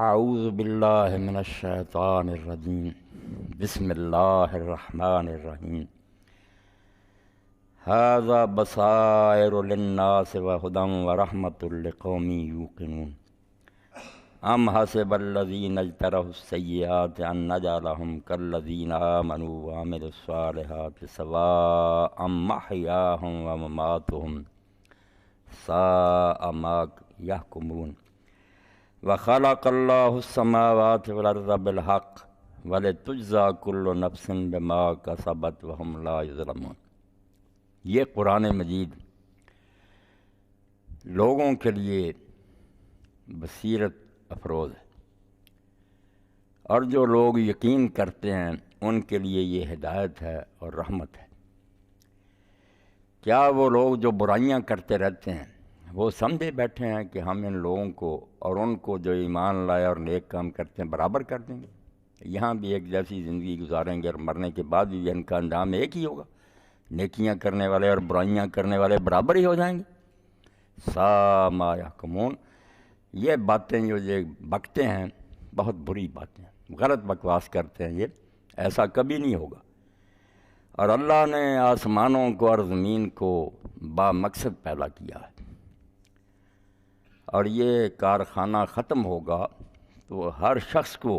اعوذ باللہ من الشیطان الرجیم بسم اللہ الرحمن الرحیم ھذا بصائر للناس وہدی ورحمۃ لقوم یوقنون ام حسب الذین اجترحوا السیئات ان نجعلہم کالذین آمنوا وعملوا الصالحات سواء محیاہم ومماتہم ساء ما یحکمون وخلق اللہ السماوات والارض بالحق ولتجزی کل نفس بما کسبت وہم لا یظلمون۔ یہ قرآن مجید لوگوں کے لیے بصیرت افروز ہے، اور جو لوگ یقین کرتے ہیں ان کے لیے یہ ہدایت ہے اور رحمت ہے۔ کیا وہ لوگ جو برائیاں کرتے رہتے ہیں وہ سمجھے بیٹھے ہیں کہ ہم ان لوگوں کو اور ان کو جو ایمان لائے اور نیک کام کرتے ہیں برابر کر دیں گے؟ یہاں بھی ایک جیسی زندگی گزاریں گے اور مرنے کے بعد بھی ان کا انجام ایک ہی ہوگا، نیکیاں کرنے والے اور برائیاں کرنے والے برابر ہی ہو جائیں گے۔ ساء ما یحکمون، یہ باتیں جو یہ بکتے ہیں بہت بری باتیں ہیں، غلط بکواس کرتے ہیں، یہ ایسا کبھی نہیں ہوگا۔ اور اللہ نے آسمانوں کو اور زمین کو با مقصد پیدا کیا ہے، اور یہ کارخانہ ختم ہوگا تو ہر شخص کو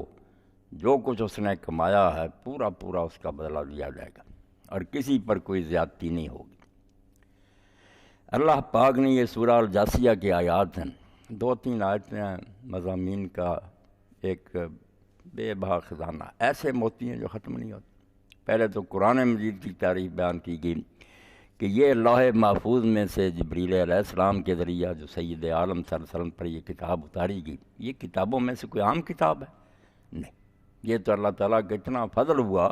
جو کچھ اس نے کمایا ہے پورا پورا اس کا بدلہ دیا جائے گا، اور کسی پر کوئی زیادتی نہیں ہوگی۔ اللہ پاک نے یہ سورہ الجاسیہ کی آیات ہیں، 2-3 آیتیں ہیں، مضامین کا ایک بے بہا خزانہ، ایسے موتی ہیں جو ختم نہیں ہوتے۔ پہلے تو قرآن مجید کی تعریف بیان کی گئی کہ یہ لوح محفوظ میں سے جبریل علیہ السلام کے ذریعہ جو سید عالم صلی اللہ علیہ وسلم پر یہ کتاب اتاری گئی، یہ کتابوں میں سے کوئی عام کتاب ہے؟ نہیں، یہ تو اللہ تعالیٰ کا اتنا فضل ہوا،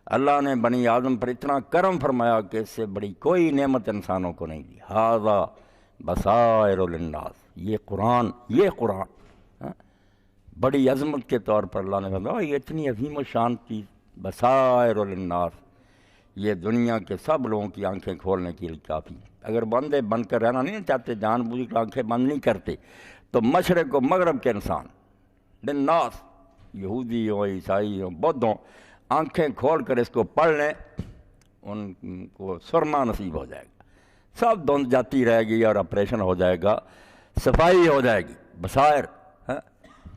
اللہ نے بنی آدم پر اتنا کرم فرمایا کہ اس سے بڑی کوئی نعمت انسانوں کو نہیں دی۔ ھذا بصائر للناس، یہ قرآن بڑی عظمت کے طور پر اللہ نے فرمایا یہ اتنی عظیم و شان چیز، بصائر للناس، یہ دنیا کے سب لوگوں کی آنکھیں کھولنے کے لیے کافی۔ اگر بندے بن کر رہنا نہیں چاہتے، جان بوجھ کر آنکھیں بند نہیں کرتے، تو مشرق و مغرب کے انسان للناس، یہودی ہوں، عیسائی ہوں، بدھ ہوں، آنکھیں کھول کر اس کو پڑھ لیں، ان کو سرما نصیب ہو جائے گا، سب دھند جاتی رہے گی اور آپریشن ہو جائے گا، صفائی ہو جائے گی۔ بصائر،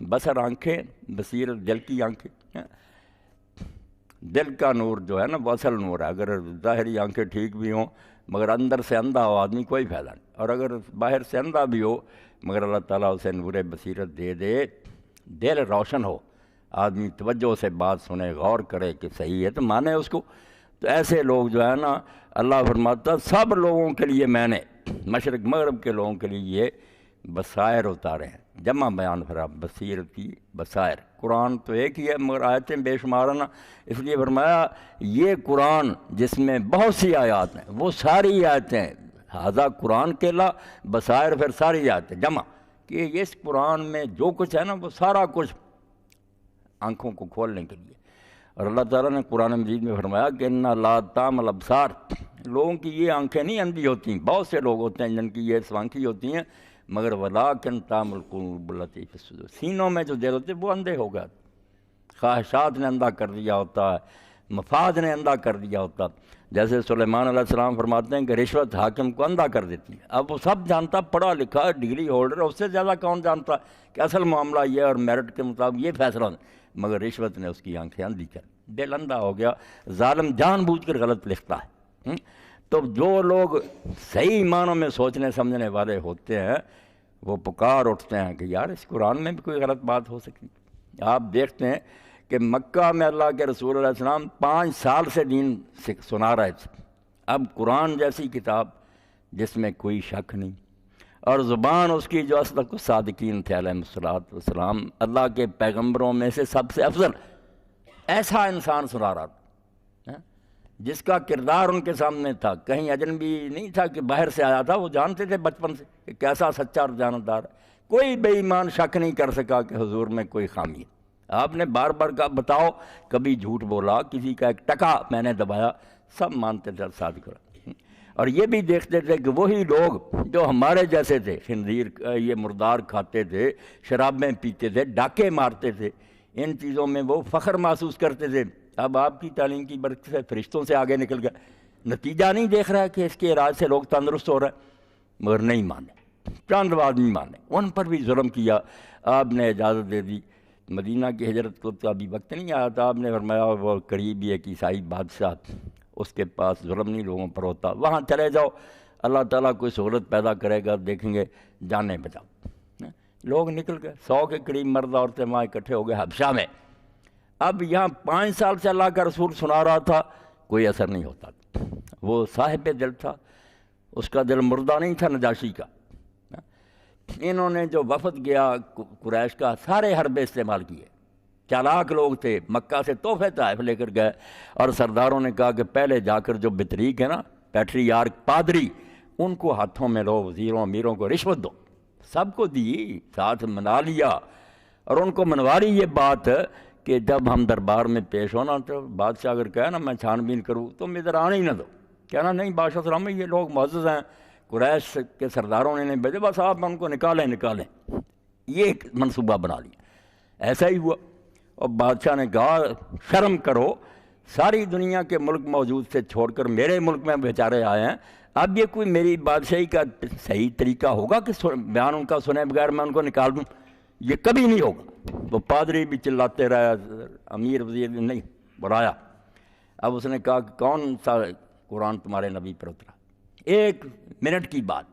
بصر آنکھیں، بصیرت دل کی آنکھیں۔ دل کا نور جو ہے نا وہ اصل نور ہے، اگر ظاہری آنکھیں ٹھیک بھی ہوں مگر اندر سے اندھا ہو آدمی کوئی فائدہ نہیں، اور اگر باہر سے اندھا بھی ہو مگر اللہ تعالیٰ اسے نور بصیرت دے دے، دل روشن ہو، آدمی توجہ سے بات سنے، غور کرے کہ صحیح ہے تو مانے اس کو۔ تو ایسے لوگ جو ہے نا اللہ فرماتا سب لوگوں کے لیے میں نے مشرق مغرب کے لوگوں کے لیے یہ بصائر اتارے ہیں، جمع بیان فرا بصیرت کی بصائر۔ قرآن تو ایک ہی ہے مگر آیتیں بے شمار نا، اس لیے فرمایا یہ قرآن جس میں بہت سی آیات ہیں وہ ساری آیتیں، ھذا قرآن کے لا بصائر، پھر ساری آیتیں جمع، کہ اس قرآن میں جو کچھ ہے نا وہ سارا کچھ آنکھوں کو کھولنے کے لیے۔ اور اللہ تعالیٰ نے قرآن مجید میں فرمایا کہ انا لا تعمی الابصار، لوگوں کی یہ آنکھیں نہیں اندھی ہوتی، بہت سے لوگ ہوتے ہیں جن کی یہ آنکھیں ہوتی ہیں، مگر ولکن تعمی القلوب التی فی الصدور، سینوں میں جو دل ہوتے وہ اندھے ہو گئے، خواہشات نے اندھا کر دیا ہوتا ہے، مفاد نے اندھا کر دیا ہوتا۔ جیسے سلیمان علیہ السلام فرماتے ہیں کہ رشوت حاکم کو اندھا کر دیتی ہے۔ اب وہ سب جانتا، پڑھا لکھا ڈگری ہولڈر، اس سے زیادہ کون جانتا کہ اصل معاملہ یہ اور میرٹ کے مطابق یہ فیصلہ ہے، مگر رشوت نے اس کی آنکھیں اندھی کر، دل اندھا ہو گیا۔ ظالم جان بوجھ کر غلط لکھتا ہے۔ تو جو لوگ صحیح معنوں میں سوچنے سمجھنے والے ہوتے ہیں وہ پکار اٹھتے ہیں کہ یار اس قرآن میں بھی کوئی غلط بات ہو سکتی۔ آپ دیکھتے ہیں کہ مکہ میں اللہ کے رسول علیہ السلام 5 سال سے دین سنا رہے تھے، اب قرآن جیسی کتاب جس میں کوئی شک نہیں، اور زبان اس کی جو اصدق الصادقین تھے علیہ الصلوۃ والسلام، اللہ کے پیغمبروں میں سے سب سے افضل، ایسا انسان سنا رہا تھا جس کا کردار ان کے سامنے تھا، کہیں اجنبی نہیں تھا کہ باہر سے آیا تھا، وہ جانتے تھے بچپن سے کہ کیسا سچا اور جانبدار ہے۔ کوئی بے ایمان شک نہیں کر سکا کہ حضور میں کوئی خامی ہے۔ آپ نے بار بار کہا بتاؤ، کبھی جھوٹ بولا، کسی کا ایک ٹکا میں نے دبایا، سب مانتے تھے صادق۔ اور یہ بھی دیکھتے تھے کہ وہی لوگ جو ہمارے جیسے تھے، خنزیر یہ مردار کھاتے تھے، شرابیں پیتے تھے، ڈاکے مارتے تھے، ان چیزوں میں وہ فخر محسوس کرتے تھے۔ اب آپ کی تعلیم کی برکت سے فرشتوں سے آگے نکل گیا، نتیجہ نہیں دیکھ رہا ہے کہ اس کے علاج سے لوگ تندرست ہو رہے ہیں، مگر نہیں مانے، چند آدمی مانے، ان پر بھی ظلم کیا۔ آپ نے اجازت دے دی، مدینہ کی ہجرت کو تو ابھی وقت نہیں آیا تھا، آپ نے فرمایا وہ قریبی ایک عیسائی بادشاہ، اس کے پاس ظلم نہیں لوگوں پر ہوتا، وہاں چلے جاؤ، اللہ تعالیٰ کوئی سہولت پیدا کرے گا، دیکھیں گے جانیں بچاؤ۔ لوگ نکل گئے، 100 کے قریب مرد عورتیں وہاں اکٹھے ہو گئے حبشہ میں۔ اب یہاں 5 سال سے اللہ کا رسول سنا رہا تھا، کوئی اثر نہیں ہوتا، وہ صاحب دل تھا، اس کا دل مردہ نہیں تھا نجاشی کا۔ انہوں نے جو وفد گیا قریش کا، سارے حربے استعمال کیے، چالاک لوگ تھے، مکہ سے تحفے طائف لے کر گئے، اور سرداروں نے کہا کہ پہلے جا کر جو بطریق ہے نا، پیٹریارک پادری، ان کو ہاتھوں میں لو، وزیروں امیروں کو رشوت دو، سب کو دی، ساتھ منا لیا، اور ان کو منوا لی یہ بات کہ جب ہم دربار میں پیش ہونا تو بادشاہ اگر کہے نا میں چھان بین کروں تم ادھر آنے ہی نہ دو، کہنا نہیں بادشاہ سلام یہ لوگ معزز ہیں، قریش کے سرداروں نے انہیں بھیجے، بس آپ ان کو نکالیں، یہ ایک منصوبہ بنا لیا۔ ایسا ہی ہوا، اور بادشاہ نے کہا شرم کرو، ساری دنیا کے ملک موجود سے چھوڑ کر میرے ملک میں بیچارے آئے ہیں، اب یہ کوئی میری بادشاہی کا صحیح طریقہ ہوگا کہ بیان ان کا سنے بغیر میں ان کو نکال دوں؟ یہ کبھی نہیں ہوگا۔ وہ پادری بھی چلاتے رہے، امیر وزیر نہیں بلایا۔ اب اس نے کہا کہ کون سا قرآن تمہارے نبی پر اترا؟ 1 منٹ کی بات،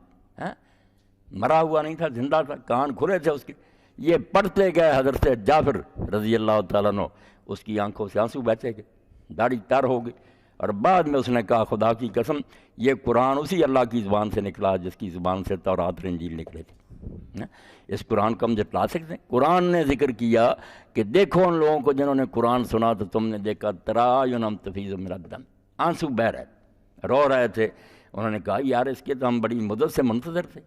مرا ہوا نہیں تھا، زندہ تھا، کان کھلے تھے اس کے، یہ پڑھتے گئے حضرت جعفر رضی اللہ تعالیٰ عنہ، اس کی آنکھوں سے آنسو بہتے گئے، داڑھی تر ہو گئی، اور بعد میں اس نے کہا خدا کی قسم یہ قرآن اسی اللہ کی زبان سے نکلا جس کی زبان سے تورات اور انجیل نکلے تھے، اس قرآن کو ہم جتلا سکتے ہیں؟ قرآن نے ذکر کیا کہ دیکھو ان لوگوں کو جنہوں نے قرآن سنا تو تم نے دیکھا ترایونہم تفیض من الدم، آنسو بہہ رہے، رو رہے تھے، انہوں نے کہا یار اس کے تو ہم بڑی مدت سے منتظر تھے،